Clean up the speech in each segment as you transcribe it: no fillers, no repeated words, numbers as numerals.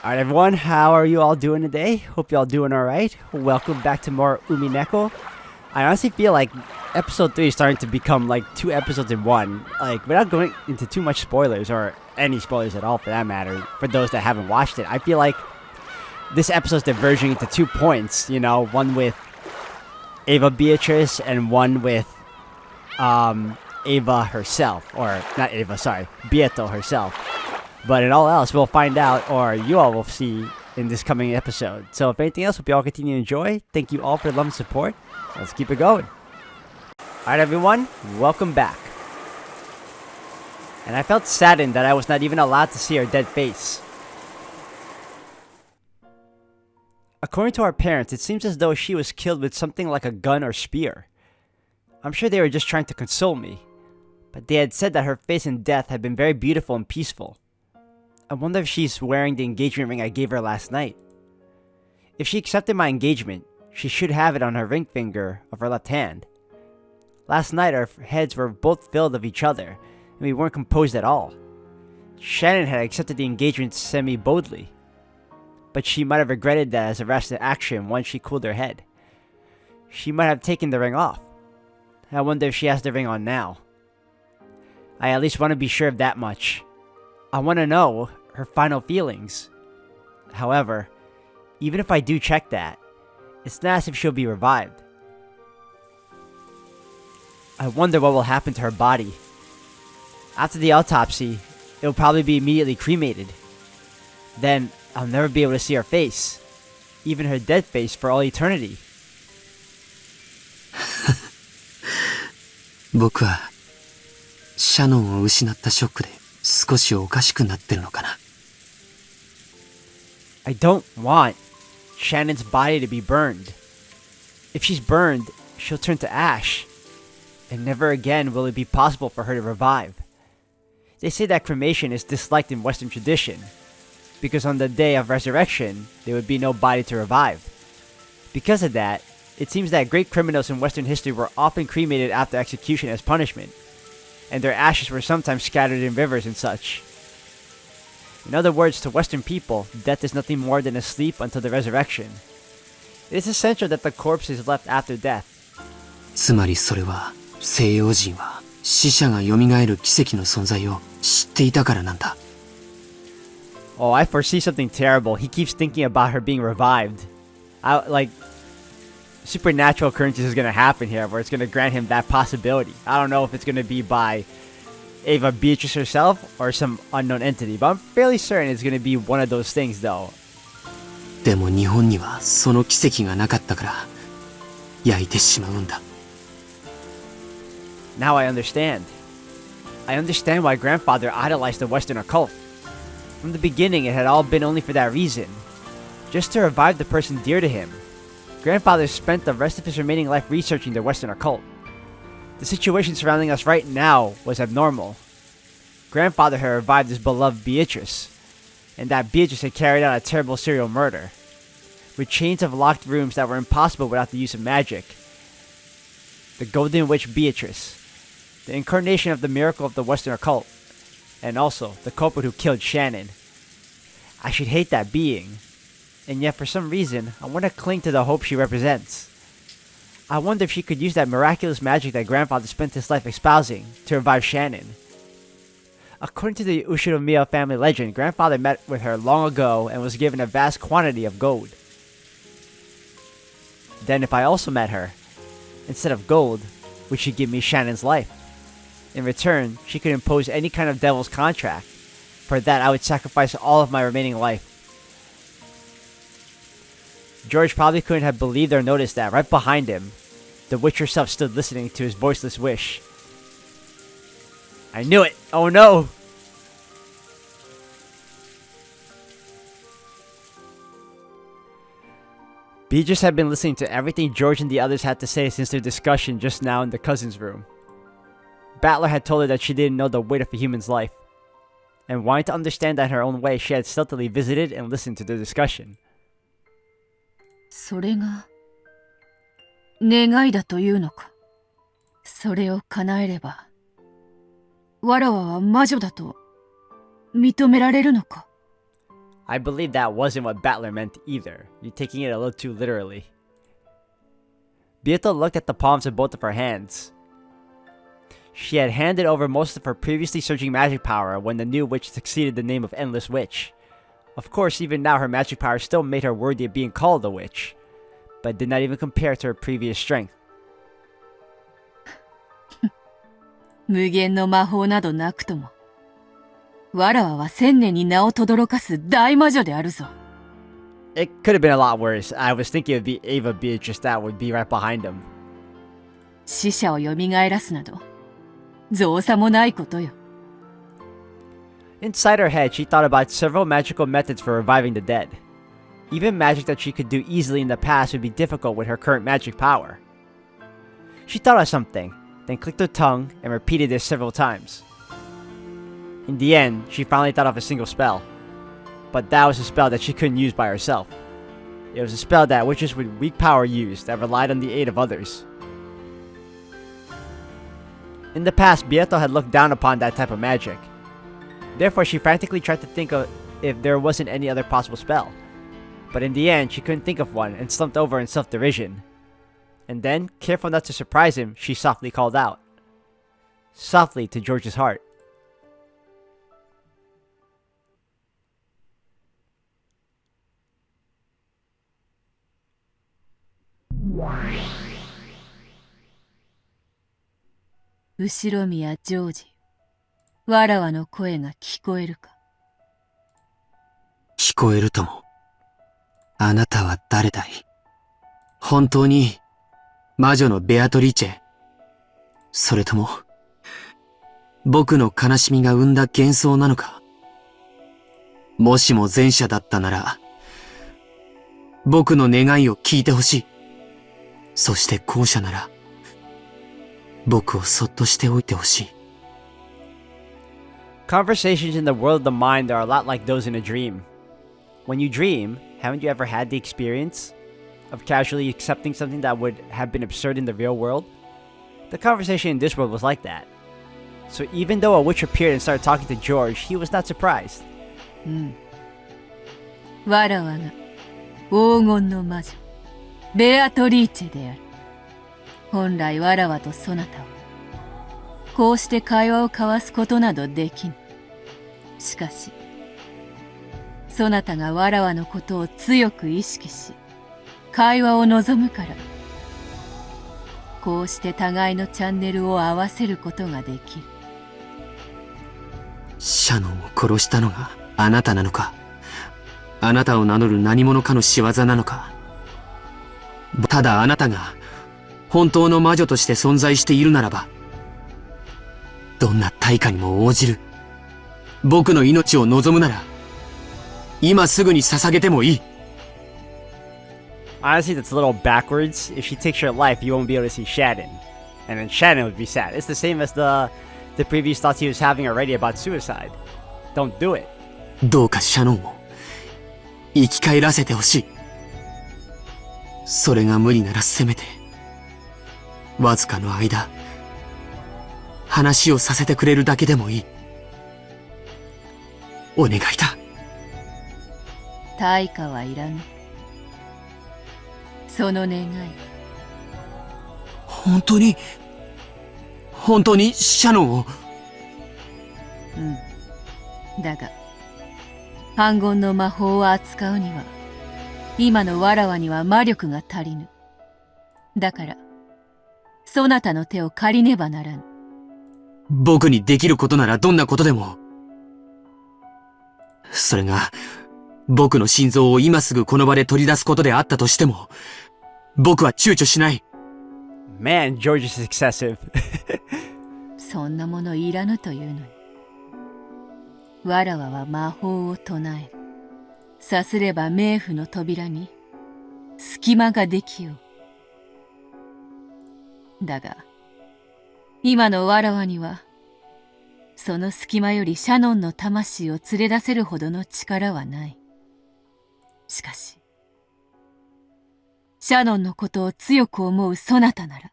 Alright everyone, how are you all doing today? Hope you all doing alright. Welcome back to more Umineko. I honestly feel like episode 3 is starting to become like 2 episodes in one. Like, without going into too much spoilers, or any spoilers at all for that matter, for those that haven't watched it, I feel like this episode's diverging into 2 points, you know, one with Ava Beatrice and one with Ava herself, or not Ava, sorry, Beato herself. But in all else, we'll find out, or you all will see in this coming episode. So if anything else, hope you all continue to enjoy. Thank you all for the love and support. Let's keep it going. Alright everyone, welcome back. And I felt saddened that I was not even allowed to see her dead face. According to our parents, it seems as though she was killed with something like a gun or spear. I'm sure they were just trying to console me, but they had said that her face in death had been very beautiful and peaceful. I wonder if she's wearing the engagement ring I gave her last night. If she accepted my engagement, she should have it on her ring finger of her left hand. Last night our heads were both filled of each other, and we weren't composed at all. Shannon had accepted the engagement semi-boldly, but she might have regretted that as a rash action once she cooled her head. She might have taken the ring off. I wonder if she has the ring on now. I at least want to be sure of that much. I want to know her final feelings. However, even if I do check that, it's not as if she'll be revived. I wonder what will happen to her body. After the autopsy, it will probably be immediately cremated. Then, I'll never be able to see her face, even her dead face, for all eternity. 僕はシャノンを失ったショックで少しおかしくなってるのかな。I don't want Shannon's body to be burned. If she's burned, she'll turn to ash, and never again will it be possible for her to revive. They say that cremation is disliked in Western tradition, because on the day of resurrection, there would be no body to revive. Because of that, it seems that great criminals in Western history were often cremated after execution as punishment, and their ashes were sometimes scattered in rivers and such. In other words, to Western people, death is nothing more than a sleep until the resurrection. It is essential that the corpse is left after death. つまりそれは西洋人は死者が蘇る奇跡の存在を知っていたからなんだ。Oh, I foresee something terrible. He keeps thinking about her being revived. Supernatural occurrences is going to happen here, where it's going to grant him that possibility. I don't know if it's going to be by Ava Beatrice herself or some unknown entity, but I'm fairly certain it's going to be one of those things, though. でも日本にはその奇跡がなかったから焼いてしまうんだ。Now I understand. I understand why grandfather idolized the Western occult. From the beginning, it had all been only for that reason. Just to revive the person dear to him. Grandfather spent the rest of his remaining life researching the Western occult. The situation surrounding us right now was abnormal. Grandfather had revived his beloved Beatrice, and that Beatrice had carried out a terrible serial murder, with chains of locked rooms that were impossible without the use of magic. The Golden Witch Beatrice, the incarnation of the miracle of the Western occult, and also the culprit who killed Shannon. I should hate that being. And yet, for some reason, I want to cling to the hope she represents. I wonder if she could use that miraculous magic that grandfather spent his life espousing to revive Shannon. According to the Ushinomiya family legend, grandfather met with her long ago and was given a vast quantity of gold. Then if I also met her, instead of gold, would she give me Shannon's life? In return, she could impose any kind of devil's contract. For that, I would sacrifice all of my remaining life. George probably couldn't have believed or noticed that right behind him, the witch herself stood listening to his voiceless wish. I knew it! Oh no! Beatrice had been listening to everything George and the others had to say since their discussion just now in the cousin's room. Battler had told her that she didn't know the weight of a human's life, and wanting to understand that in her own way, she had stealthily visited and listened to the discussion. それが願いだというのか。それを叶えれば、わらわは魔女だと認められるのか。I believe that wasn't what Battler meant either. You're taking it a little too literally. Bieto looked at the palms of both of her hands. She had handed over most of her previously surging magic power when the new witch succeeded the name of Endless Witch. Of course, even now her magic power still made her worthy of being called a witch, but did not even compare to her previous strength. 無限の魔法などなくとも、わらわは千年に名を轟かす大魔女であるぞ。It could have been a lot worse. I was thinking it would be Ava Beatrice that would be right behind him. 死者を蘇らすなど、造作もないことよ。Inside her head, she thought about several magical methods for reviving the dead. Even magic that she could do easily in the past would be difficult with her current magic power. She thought of something, then clicked her tongue and repeated this several times. In the end, she finally thought of a single spell. But that was a spell that she couldn't use by herself. It was a spell that witches with weak power used that relied on the aid of others. In the past, Bieto had looked down upon that type of magic. Therefore, she frantically tried to think of if there wasn't any other possible spell. But in the end, she couldn't think of one and slumped over in self-derision. And then, careful not to surprise him, she softly called out. Softly to George's heart. Ushiro miya George. わらわの声が聞こえるか？聞こえるとも。あなたは誰だい？本当に魔女のベアトリーチェ？それとも僕の悲しみが生んだ幻想なのか？もしも前者だったなら僕の願いを聞いてほしい。そして後者なら僕をそっとしておいてほしい。Conversations in the world of the mind are a lot like those in a dream. When you dream, haven't you ever had the experience of casually accepting something that would have been absurd in the real world? The conversation in this world was like that. So even though a witch appeared and started talking to George, he was not surprised. わらわが黄金の魔女ベアトリーチェである。本来わらわとそなたはこうして会話を交わすことなどできぬ。しかしそなたがわらわのことを強く意識し会話を望むからこうして互いのチャンネルを合わせることができる。シャノンを殺したのがあなたなのか？あなたを名乗る何者かの仕業なのか？ただあなたが本当の魔女として存在しているならばどんな対価にも応じる。僕の命を望むなら今すぐに捧げてもいい。Honestly, that's a little backwards. If she takes your life, you won't be able to see Shannon. And then Shannon would be sad. It's the same as the previous thoughts he was having already about suicide. Don't do it. どうかシャノンを生き返らせてほしい。それが無理ならせめてわずかの間話をさせてくれるだけでもいい。お願いだ。対価はいらぬ。その願い本当にシャノンを。だが反言の魔法を扱うには今のわらわには魔力が足りぬ。だからそなたの手を借りねばならぬ。僕にできることならどんなことでも。それが僕の心臓を今すぐこの場で取り出すことであったとしても僕は躊躇しない。Man, George is excessive. そんなものいらぬというのに。わらわは魔法を唱える。さすれば冥府の扉に隙間ができよう。だが今のわらわにはその隙間よりシャノンの魂を連れ出せるほどの力はない。しかしシャノンのことを強く思うそなたなら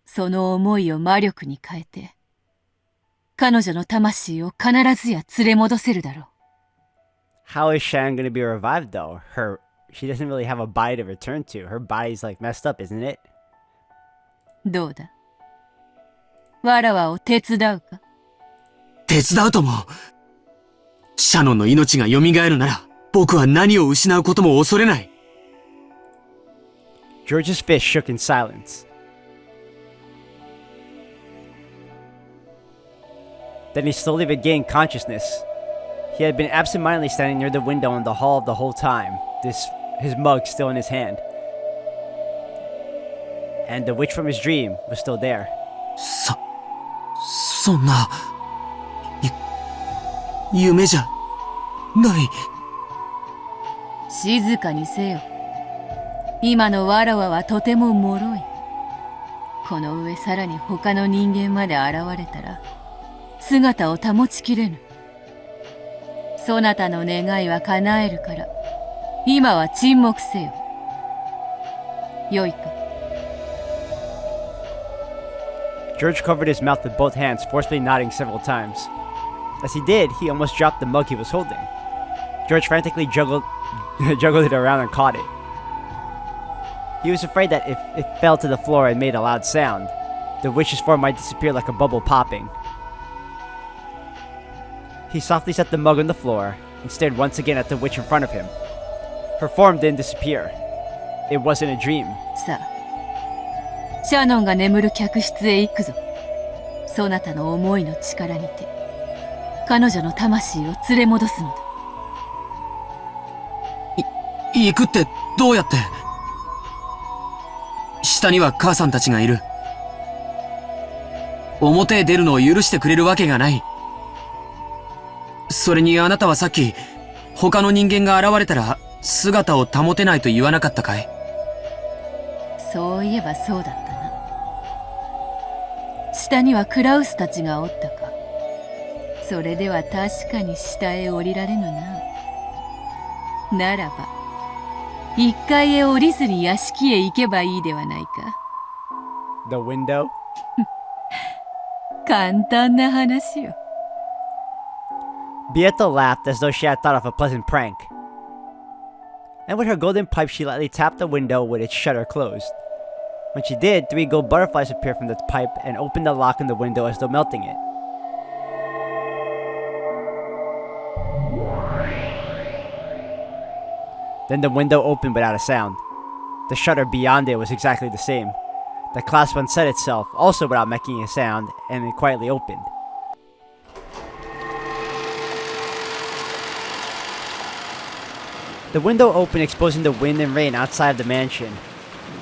その思いを魔力に変えて彼女の魂を必ずや連れ戻せるだろう。How is Shan gonna be revived though? She doesn't really have a body to return to. Her body's like messed up, isn't it? どうだわらわを手伝うか手伝うとも。シャノンの命が蘇るなら、僕は何を失うことも恐れない。George's fist shook in silence. Then he slowly regained consciousness. He had been absentmindedly standing near the window in the hall the whole time, his mug still in his hand. And the witch from his dream was still there. そんな、夢じゃ、ない。静かにせよ。今のわらわはとても脆い。この上さらに他の人間まで現れたら、姿を保ちきれぬ。そなたの願いは叶えるから、今は沈黙せよ。よいか。George covered his mouth with both hands, forcefully nodding several times. As he did, he almost dropped the mug he was holding. George frantically juggled it around and caught it. He was afraid that if it fell to the floor and made a loud sound, the witch's form might disappear like a bubble popping. He softly set the mug on the floor and stared once again at the witch in front of him. Her form didn't disappear. It wasn't a dream. さあ、シャノンが眠る客室へ行くぞ。そなたの思いの力にて、彼女の魂を連れ戻すのだ。行くってどうやって？下には母さんたちがいる。表へ出るのを許してくれるわけがない。それにあなたはさっき、他の人間が現れたら姿を保てないと言わなかったかい？そういえばそうだったな。下にはクラウスたちがおったか。それでは確かに下へ降りられぬな。ならば、一階へ降りずに屋敷へ行けばいいではないか。The window? 簡単な話よ。Beato laughed as though she had thought of a pleasant prank. And with her golden pipe, she lightly tapped the window with its shutter closed. When she did, 3 gold butterflies appeared from the pipe and opened the lock in the window as though melting it. Then the window opened without a sound. The shutter beyond it was exactly the same. The clasp unset itself, also without making a sound, and it quietly opened. The window opened, exposing the wind and rain outside of the mansion.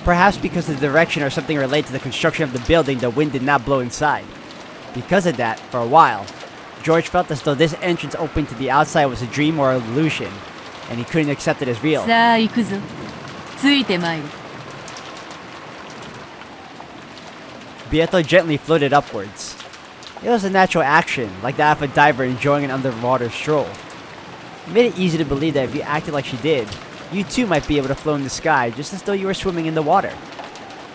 Perhaps because of the direction or something related to the construction of the building, the wind did not blow inside. Because of that, for a while, George felt as though this entrance opening to the outside was a dream or an illusion, and he couldn't accept it as real. さあ行くぞ。ついてまいる。Beato gently floated upwards. It was a natural action, like that of a diver enjoying an underwater stroll. It made it easy to believe that if you acted like she did, you too might be able to float in the sky just as though you were swimming in the water.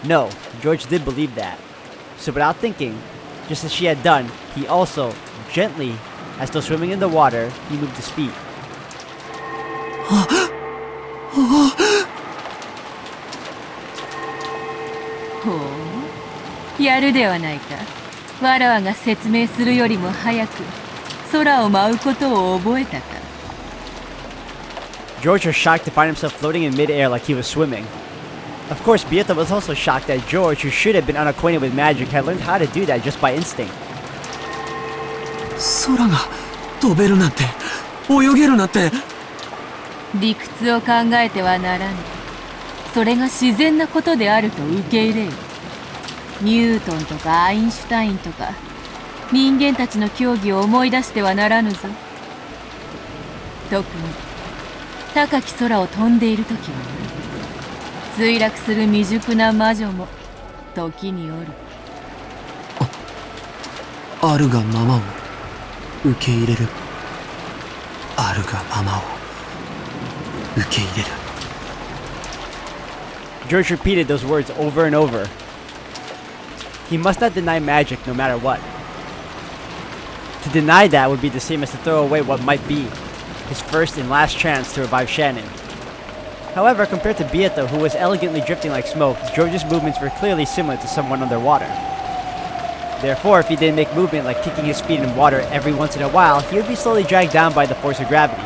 No, George did believe that. So without thinking, just as she had done, he also, gently, as though swimming in the water, he moved his feet. ほう、やるではないか。わらわが説明するよりも早く空を舞うことを覚えたか。George was shocked to find himself floating in midair like he was swimming. Of course, Beato was also shocked that George, who should have been unacquainted with magic, had learned how to do that just by instinct. 空が飛べるなんて、泳げるなんて。理屈を考えてはならぬ。それが自然なことであると受け入れよ。ニュートンとかアインシュタインとか人間たちの競技を思い出してはならぬぞ。特に高き空を飛んでいる時は墜落する未熟な魔女も時におる。あるがままを受け入れる。あるがままを受け入れる。George repeated those words over and over. He must not deny magic no matter what. To deny that would be the same as to throw away what might be, his first and last chance to revive Shannon. However, compared to Bieto, who was elegantly drifting like smoke, George's movements were clearly similar to someone underwater. Therefore, if he didn't make movement like kicking his feet in water every once in a while, he would be slowly dragged down by the force of gravity.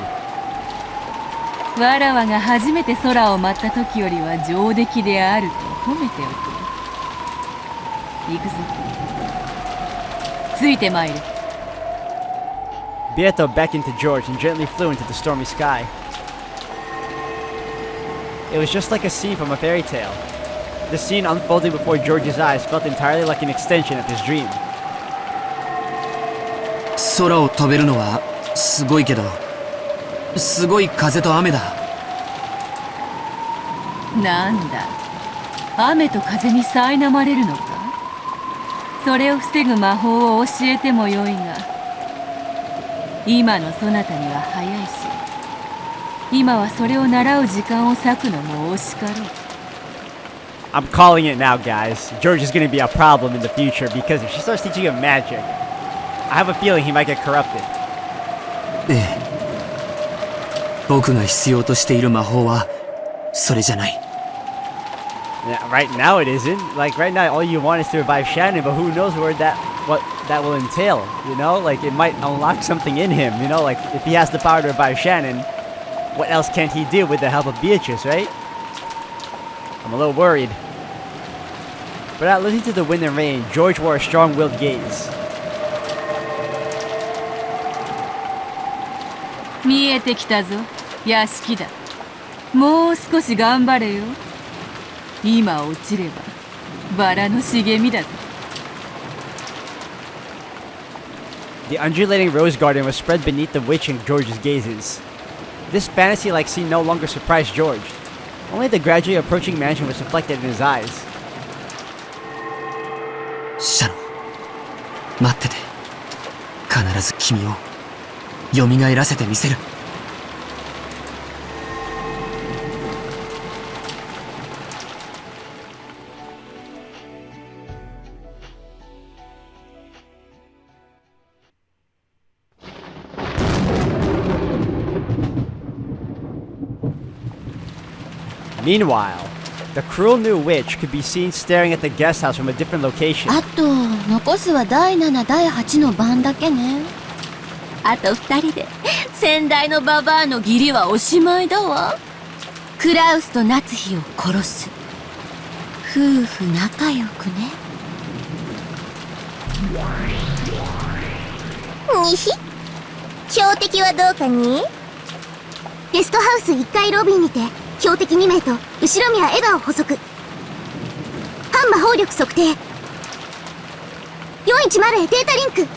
わらわが初めて空を舞った時よりは上出来であると褒めておく。行くぞ。ついてまいる。Bieto beckoned to George and gently flew into the stormy sky. It was just like a scene from a fairy tale. The scene unfolding before George's eyes felt entirely like an extension of his dream. 空を飛べるのはすごいけど、すごい風と雨だ。なんだ、雨と風に苛まれるのか。それを防ぐ魔法を教えてもよいが、今のそなたには早いし、今はそれを習う時間を割くのも惜しかろう。I'm calling it now, guys. George is going to be a problem in the future because if she starts teaching him magic, I have a feeling he might get corrupted. ええ。僕が必要としている魔法はそれじゃない。Yeah, right now it isn't. Like right now, all you want is to revive Shannon, but who knows what that will entail? You know, like it might unlock something in him. You know, like if he has the power to revive Shannon, what else can't he do with the help of Beatrice, right? I'm a little worried. But out listening to the wind and rain, George wore a strong-willed gaze. 見えてきたぞ、屋敷だ。もう少し頑張れよ。今落ちればバラの茂みだぞ。The undulating rose garden was spread beneath the witch and George's gazes. This fantasy-like scene no longer surprised George. Only the gradually approaching mansion was reflected in his eyes. シャノン、待ってて。必ず君を蘇らせてみせる。Meanwhile, the cruel new witch could be seen staring at the guest house from a different location. あと残すは第7第8の番だけね。あと2人で先代のババアの義理はおしまいだわ。クラウスと夏日を殺す。夫婦仲良くね。にひ、標的はどうかに。ゲストハウス1階ロビーにて標的2名と後ろ宮エヴァを捕捉。反魔法力測定。410へデータリンク。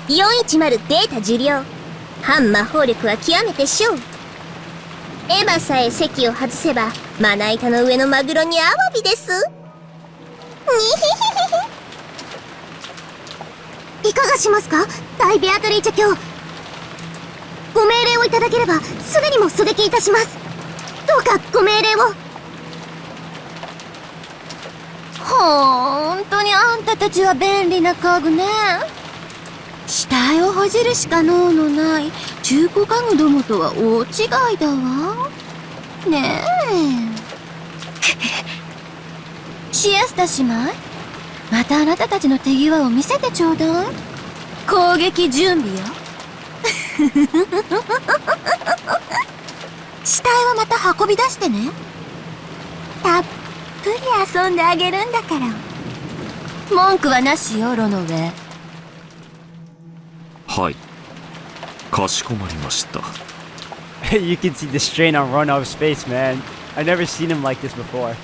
410データ受領。反魔法力は極めて小。エヴァさえ席を外せばまな板の上のマグロにアワビです。にひひひ。いかがしますか、大ベアトリーチェ卿。ご命令をいただければすぐにも狙撃いたします。どうかご命令を。ほんとにあんたたちは便利な家具ね。死体をほじるしか能のない中古家具どもとは大違いだわ。ねえ。シエスタ姉妹、またあなたたちの手際を見せてちょうだい。攻撃準備よ。死体はまた運び出してね。たっぷり遊んであげるんだから。文句はなしよ、ロノウェイ。はい、かしこまりました。You can see the strain on Ronov's face, man. I've never seen him like this before.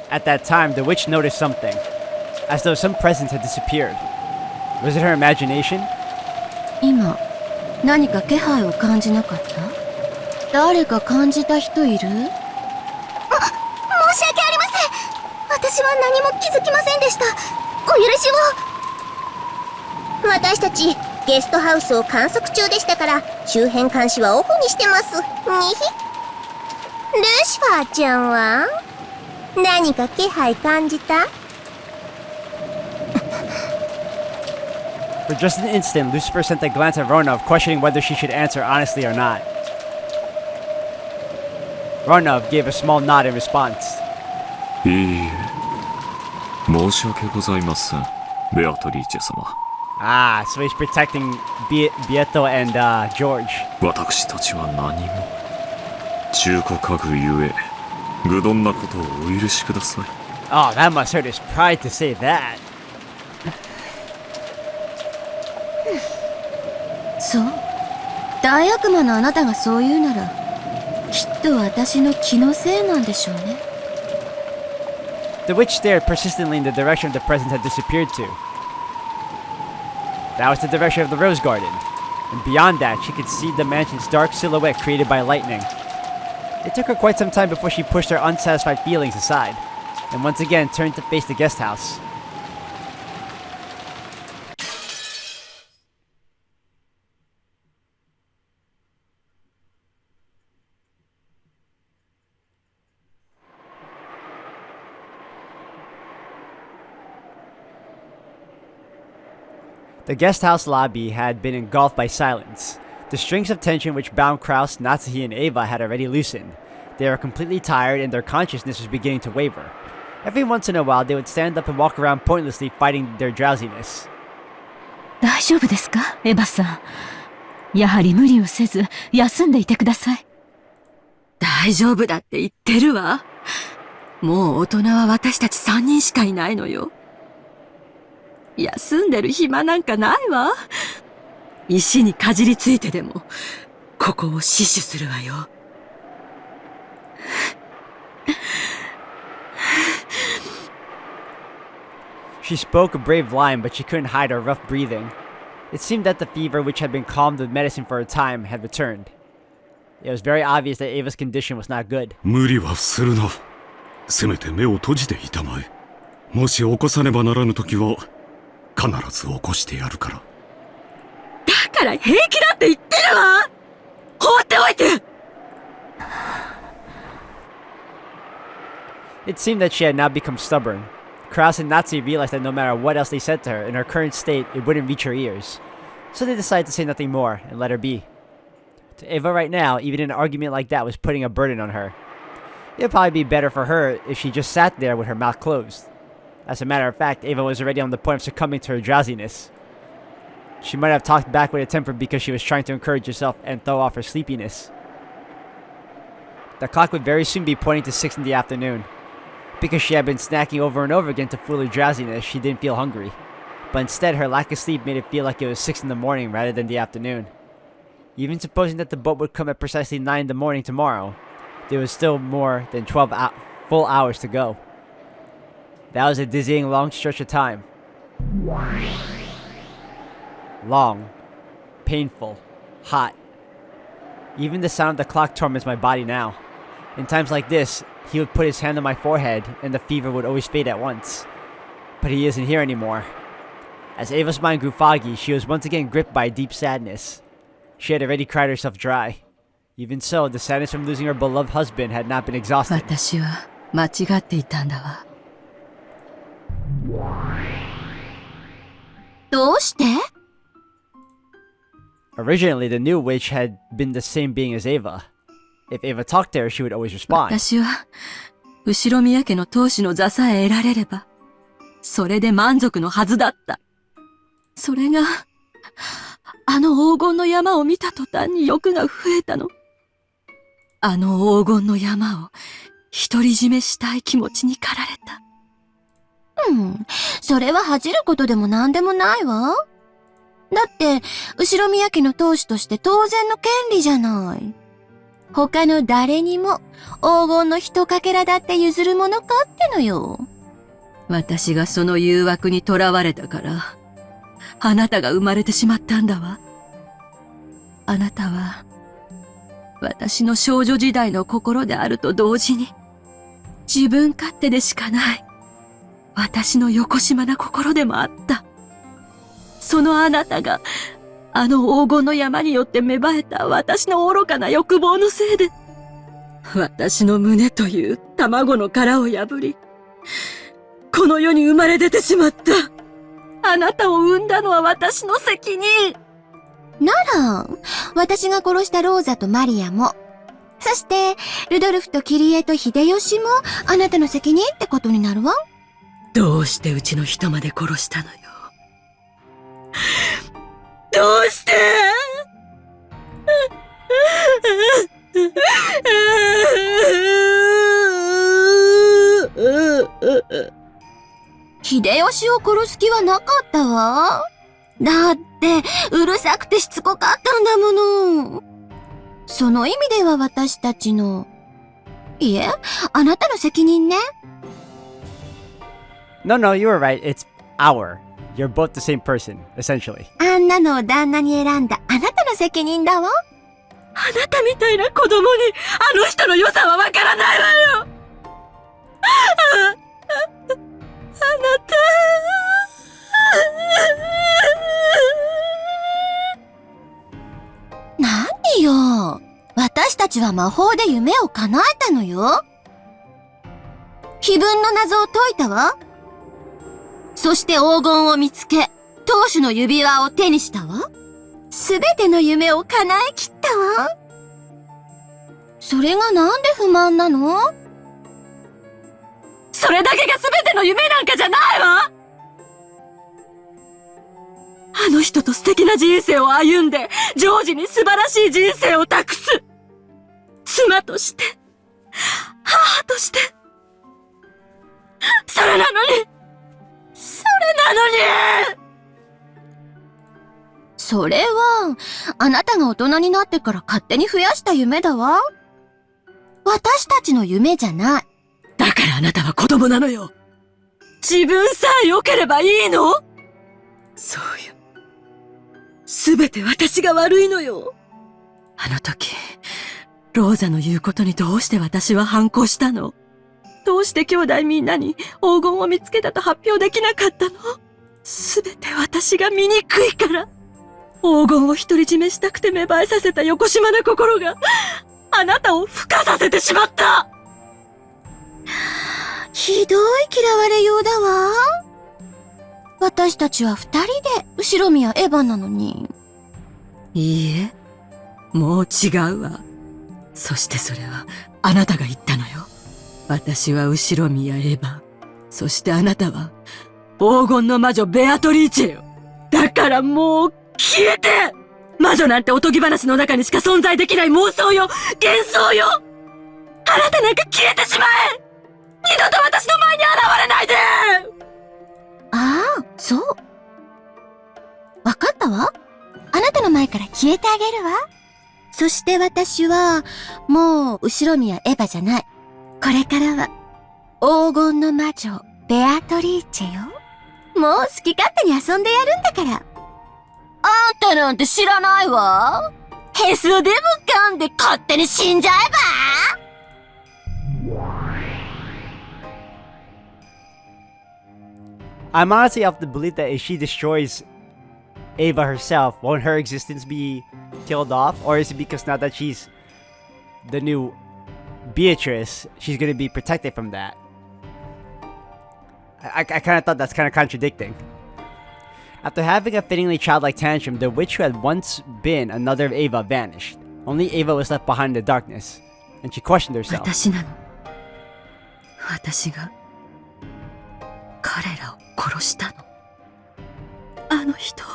At that time, the witch noticed something, as though some presence had disappeared. Was it her imagination? 今何か気配を感じなかった？誰か感じた人いる？申し訳ありません。私は何も気づきませんでした。お許しを。私たちゲストハウスを観測中でしたから周辺監視はオフにしてます。にひ。ルシファーちゃんは何か気配感じた？ For just an instant, Lucifer sent a glance at Ronov, questioning whether she should answer honestly or not. Ronov gave a small nod in response. いいえ、申し訳ございません、ベアトリーチェ様。Ah, so he's protecting Bieto and George. 私たちは何も。中古家具ゆえ、愚鈍なことをお許しください。Oh, that must hurt his pride to say that. そう。大悪魔のあなたがそう言うなら、きっと私の気のせいなんでしょうね。The witch stared persistently in the direction the present had disappeared to. That was the direction of the rose garden, and beyond that, she could see the mansion's dark silhouette created by lightning. It took her quite some time before she pushed her unsatisfied feelings aside, and once again turned to face the guest house. The guest house lobby had been engulfed by silence. The strings of tension which bound Kraus, Natsuhi, and Eva had already loosened. They were completely tired and their consciousness was beginning to waver. Every once in a while, they would stand up and walk around pointlessly fighting their drowsiness. 大丈夫ですか、エヴァさん。やはり無理をせず、休んでいてください。大丈夫だって言ってるわ。もう大人は私たち3人しかいないのよ。休んでる暇なんかないわ。石にかじりついてでも、ここを死守するわよ。She spoke a brave line, but she couldn't hide her rough breathing. It seemed that the fever, which had been calmed with medicine for a time, had returned. It was very obvious that Ava's condition was not good. 無理はするな。せめて目を閉じていたまえ。もし起こさねばならぬ時は、必ず起こしてやるから。だから平気だって言ってるわ。放っておいて。It seemed that she had now become stubborn. Kraus and Natsuhi realized that no matter what else they said to her, in her current state, it wouldn't reach her ears. So they decided to say nothing more and let her be. To Eva right now, even an argument like that was putting a burden on her. It would probably be better for her if she just sat there with her mouth closed. As a matter of fact, Eva was already on the point of succumbing to her drowsiness. She might have talked back with a temper because she was trying to encourage herself and throw off her sleepiness. The clock would very soon be pointing to 6 in the afternoon. Because she had been snacking over and over again to fool her drowsiness, she didn't feel hungry. But instead, her lack of sleep made it feel like it was 6 in the morning rather than the afternoon. Even supposing that the boat would come at precisely 9 in the morning tomorrow, there was still more than 12 full hours to go. That was a dizzying long stretch of time. Long, painful, hot. Even the sound of the clock torments my body now. In times like this, he would put his hand on my forehead and the fever would always fade at once. But he isn't here anymore. As Ava's mind grew foggy, she was once again gripped by a deep sadness. She had already cried herself dry. Even so, the sadness from losing her beloved husband had not been exhausted. 私は間違っていたんだわ。どうして？ Originally, the new witch had been the same being as Ava. If Ava talked to her, she would always respond. 私は、後宮家の当主の座さえ得られれば、それで満足のはずだった。それが、あの黄金の山を見た途端に欲が増えたの。あの黄金の山を独り占めしたい気持ちに駆られた。それは恥じることでも何でもないわ。だって、後宮家の当主として当然の権利じゃない。他の誰にも黄金の一かけらだって譲るものかってのよ。私がその誘惑に囚われたから、あなたが生まれてしまったんだわ。あなたは、私の少女時代の心であると同時に、自分勝手でしかない、私のよこしまな心でもあった。そのあなたが、あの黄金の山によって芽生えた私の愚かな欲望のせいで、私の胸という卵の殻を破り、この世に生まれ出てしまった。あなたを産んだのは私の責任。なら、私が殺したローザとマリアも、そして、ルドルフとキリエと秀吉も、あなたの責任ってことになるわ。どうしてうちの人まで殺したのよ。どうして秀吉を殺す気はなかったわ。だって、うるさくてしつこかったんだもの。その意味では私たちの、いえ、あなたの責任ね。No, no, you were right. It's our. You're both the same person, essentially. あんなのを旦那に選んだあなたの責任だわ。あなたみたいな子供にあの人の良さはわからないわよ。あなた。何よ。私たちは魔法で夢を叶えたのよ。碑文の謎を解いたわ。そして黄金を見つけ、当主の指輪を手にしたわ。すべての夢を叶えきったわ。それがなんで不満なの？それだけが全ての夢なんかじゃないわ。あの人と素敵な人生を歩んで、ジョージに素晴らしい人生を託す。妻として、母として。それなのに、それは、あなたが大人になってから勝手に増やした夢だわ。私たちの夢じゃない。だからあなたは子供なのよ。自分さえ良ければいいの？そうよ。すべて私が悪いのよ。あの時、ローザの言うことにどうして私は反抗したの？どうして兄弟みんなに黄金を見つけたと発表できなかったの？すべて私が醜いから。黄金を独り占めしたくて芽生えさせた横島な心が、あなたを孵化させてしまった。ひどい嫌われようだわ。私たちは二人で後ろ宮エヴァなのに。いいえ、もう違うわ。そしてそれはあなたが言ったのよ。私は後ろ宮エヴァ。そしてあなたは黄金の魔女ベアトリーチェよ。だからもう消えて！魔女なんておとぎ話の中にしか存在できない妄想よ！幻想よ！あなたなんか消えてしまえ！二度と私の前に現れないで！ああ、そう。わかったわ。あなたの前から消えてあげるわ。そして私は、もう後ろ宮エヴァじゃない。これからは、黄金の魔女、ベアトリーチェよ。もう好き勝手に遊んでやるんだから。あんたなんて知らないわ。へそでも噛んで勝手に死んじゃえば。I'm honestly of the belief that if she destroys Ava herself, won't her existence be killed off? Or is it because now that she's the new Beatrice, she's gonna be protected from that? I kind of thought that's kind of contradicting. After having a fittingly childlike tantrum, the witch who had once been another Ava vanished. Only Ava was left behind in the darkness, and she questioned herself. 私なの。私が彼らを殺したの。あの人を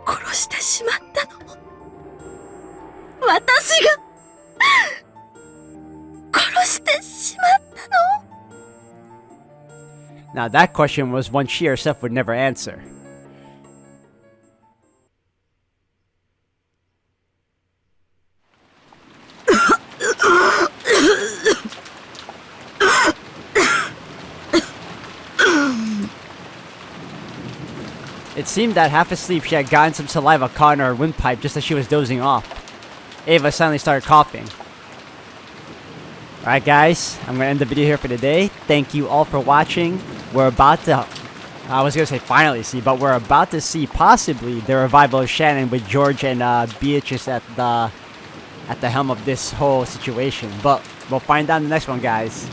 殺してしまったのも私が殺してしまったの。Now that question was one she herself would never answer. It seemed that half asleep she had gotten some saliva caught in her windpipe just as she was dozing off. Ava suddenly started coughing. Alright guys, I'm gonna end the video here for today. Thank you all for watching. We're about to, I was gonna say finally see, but we're about to see possibly the revival of Shannon with George and Beatrice at the helm of this whole situation. But we'll find out in the next one, guys.